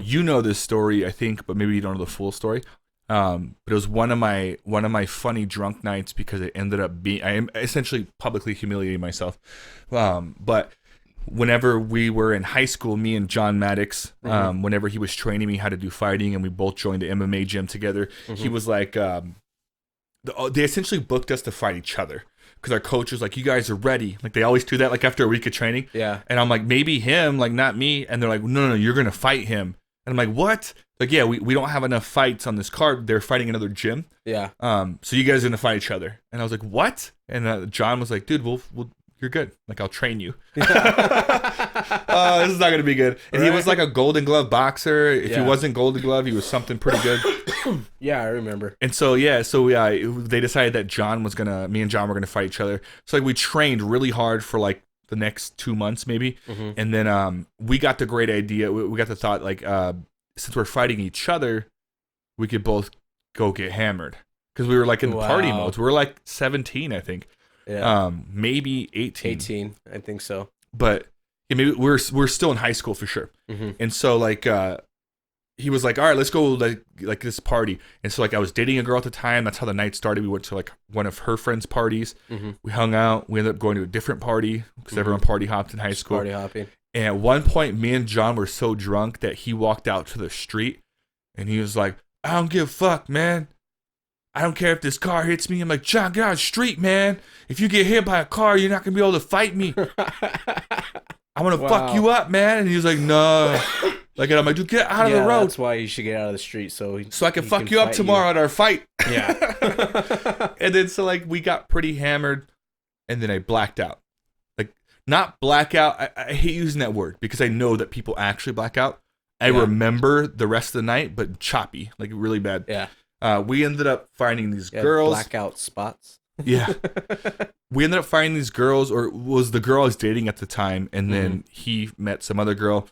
You know this story, I think, but maybe you don't know the full story. But it was one of my funny drunk nights because it ended up being I am essentially publicly humiliating myself. But whenever we were in high school, me and John Maddox, whenever he was training me how to do fighting, and we both joined the MMA gym together, he was like, they essentially booked us to fight each other. Because our coach was like, you guys are ready. Like, they always do that, like, after a week of training. Yeah. And I'm like, maybe him, like, not me. And they're like, no, you're going to fight him. And I'm like, what? Like, yeah, we don't have enough fights on this card. They're fighting another gym. Yeah. So you guys are going to fight each other. And I was like, what? And John was like, dude, we'll you're good. Like, I'll train you. This is not going to be good. And he was like a Golden Glove boxer. If he wasn't Golden Glove, he was something pretty good. Yeah, I remember. And so, they decided that me and John were going to fight each other. So, like, we trained really hard for, like, the next 2 months, maybe. And then we got the great idea. We got the thought, like, since we're fighting each other, we could both go get hammered. Because we were, like, in the party modes. We were, like, 17, I think. Yeah. Maybe 18. 18, I think so. But yeah, maybe we're still in high school for sure. And so, like, he was like, all right, let's go like this party. And so, like, I was dating a girl at the time. That's how the night started. We went to, like, one of her friends' parties. We hung out. We ended up going to a different party because everyone party hopped in high school. Party hopping. And at one point, me and John were so drunk that he walked out to the street and he was like, I don't give a fuck, man. I don't care if this car hits me. I'm like, John, get out of the street, man. If you get hit by a car, you're not going to be able to fight me. I'm going to fuck you up, man. And he was like, no. Like, and I'm like, dude, get out of the road. That's why you should get out of the street. So I can fuck you up tomorrow at our fight. Yeah. And then, so, like, we got pretty hammered and then I blacked out. Like, not blackout. I hate using that word because I know that people actually black out. I remember the rest of the night, but choppy, like really bad. Yeah. We ended up finding these girls. Blackout spots. Yeah. We ended up finding these girls, or was the girl I was dating at the time, and then he met some other girl,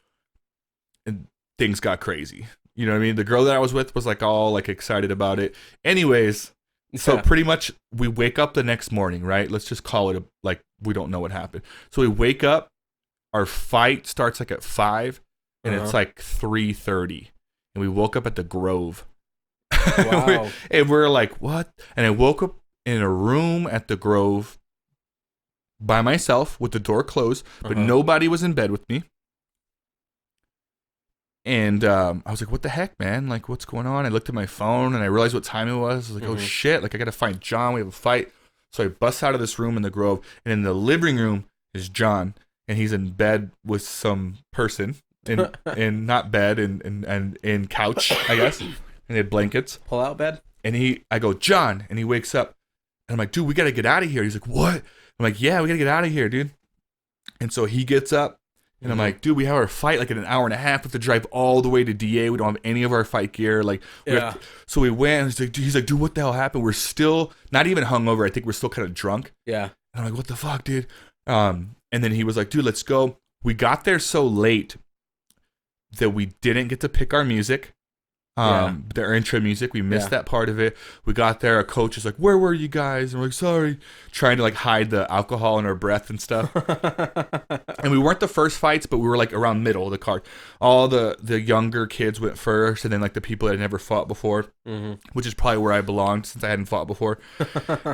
and things got crazy. You know what I mean? The girl that I was with was like all like excited about it. Anyways, so pretty much we wake up the next morning, right? Let's just call it like we don't know what happened. So we wake up, our fight starts like at 5, and it's like 3:30, and we woke up at the Grove. Wow. And we're like, what? And I woke up in a room at the Grove by myself with the door closed, but nobody was in bed with me. And I was like, what the heck, man? Like, what's going on? I looked at my phone and I realized what time it was. I was like, oh shit, like I gotta find John. We have a fight. So I bust out of this room in the Grove, and in the living room is John, and he's in bed with some person in not bed and in couch, I guess. And they had blankets. Pull out bed? And I go, John. And he wakes up. And I'm like, dude, we got to get out of here. He's like, what? I'm like, yeah, we got to get out of here, dude. And so he gets up. And I'm like, dude, we have our fight like in an hour and a half. We have to drive all the way to DA. We don't have any of our fight gear. Like, so we went. And he's like, dude, what the hell happened? We're still not even hungover. I think we're still kind of drunk. Yeah. And I'm like, what the fuck, dude? And then he was like, dude, let's go. We got there so late that we didn't get to pick our music. Their intro music, we missed that part of it. We got there, our coach is like, where were you guys? And we're like, sorry, trying to like hide the alcohol in our breath and stuff. And we weren't the first fights, but we were like around middle of the card. All the younger kids went first, and then like the people that had never fought before, which is probably where I belonged since I hadn't fought before.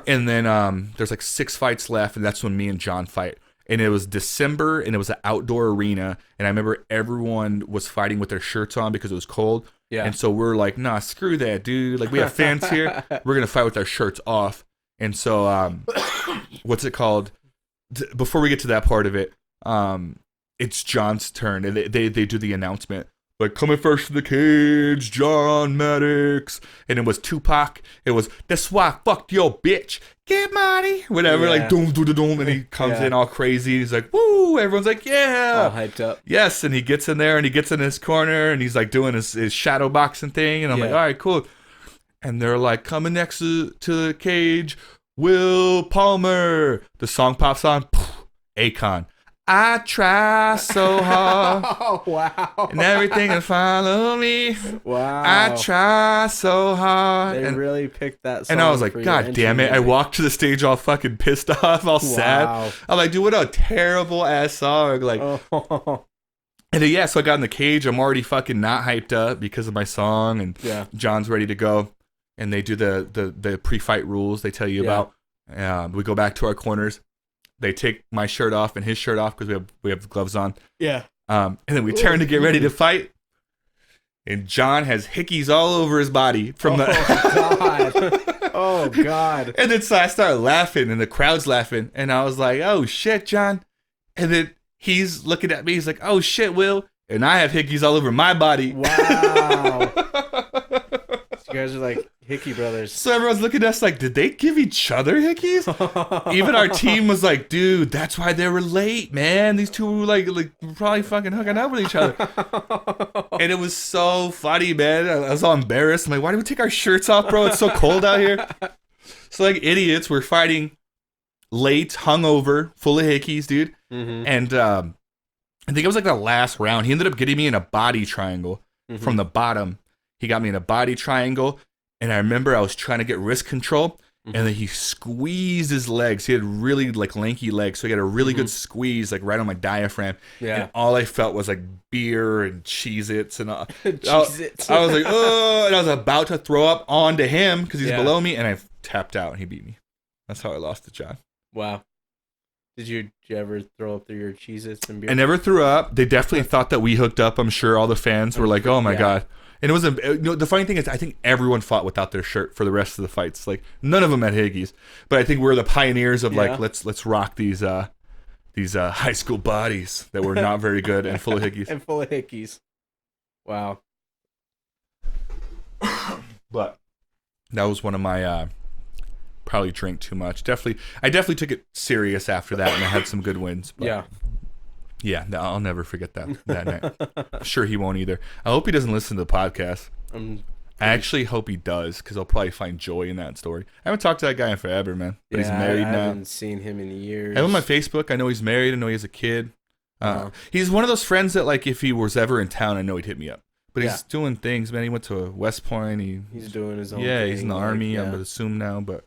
And then there's like 6 fights left, and that's when me and John fight. And it was December, and it was an outdoor arena. And I remember everyone was fighting with their shirts on because it was cold. Yeah. And so we're like, nah, screw that, dude. Like, we have fans here. We're going to fight with our shirts off. And so, what's it called? Before we get to that part of it, it's John's turn. And they do the announcement. Like, coming first to the cage, John Maddox. And it was Tupac. It was, that's why I fucked your bitch. Get money. Whatever. Like, doom, doom, doom, doom. And he comes in all crazy. He's like, woo. Everyone's like, yeah. All hyped up. Yes. And he gets in there and he gets in his corner and he's like doing his shadow boxing thing. And I'm like, all right, cool. And they're like, coming next to the cage, Will Palmer. The song pops on. Akon. I try so hard. Oh, wow. And everything will follow me. Wow. I try so hard. They and really picked that song. And I was like, God damn it. I walked to the stage all fucking pissed off, all sad. I'm like, dude, what a terrible ass song. Like, and then, yeah, so I got in the cage. I'm already fucking not hyped up because of my song, and John's ready to go. And they do the pre-fight rules they tell you about. We go back to our corners. They take my shirt off and his shirt off because we have gloves on. Yeah. And then we turn to get ready to fight. And John has hickeys all over his body from the. God. Oh, God. And then so I started laughing, and the crowd's laughing. And I was like, oh, shit, John. And then he's looking at me. He's like, oh, shit, Will. And I have hickeys all over my body. Wow. You guys are like Hickey brothers. So everyone's looking at us like, did they give each other hickeys? Even our team was like, dude, that's why they were late, man. These two were like were probably fucking hooking up with each other. And it was so funny, man. I was all embarrassed. I'm like, why do we take our shirts off, bro? It's so cold out here. So like idiots, we're fighting late, hungover, full of hickeys, dude. Mm-hmm. And I think it was like the last round. He ended up getting me in a body triangle from the bottom. He got me in a body triangle, and I remember I was trying to get wrist control, and then he squeezed his legs. He had really like lanky legs, so he got a really good squeeze like right on my diaphragm. Yeah. And all I felt was like beer and Cheez-Its and all. Cheez-Its. I was like, oh, and I was about to throw up onto him because he's below me, and I tapped out and he beat me. That's how I lost to John. Wow. Did you ever throw up through your Cheez-Its and beer? I never threw up. They definitely thought that we hooked up. I'm sure all the fans were like, oh my God. And it was the funny thing is, I think everyone fought without their shirt for the rest of the fights. Like none of them had hickeys, but I think we're the pioneers of like let's rock these high school bodies that were not very good and full of hickeys. And full of hickeys. Wow. But that was one of my probably drank too much. I definitely took it serious after that, and I had some good wins. But yeah, I'll never forget that night. I'm sure he won't either. I hope he doesn't listen to the podcast. I actually hope he does, because I'll probably find joy in that story. I haven't talked to that guy in forever, man. But he's married now. I haven't seen him in years. I'm on my Facebook. I know he's married. I know he has a kid. He's one of those friends that, like, if he was ever in town, I know he'd hit me up. But he's doing things, man. He went to West Point. He's doing his own thing. thing. He's in the Army, I would assume now. But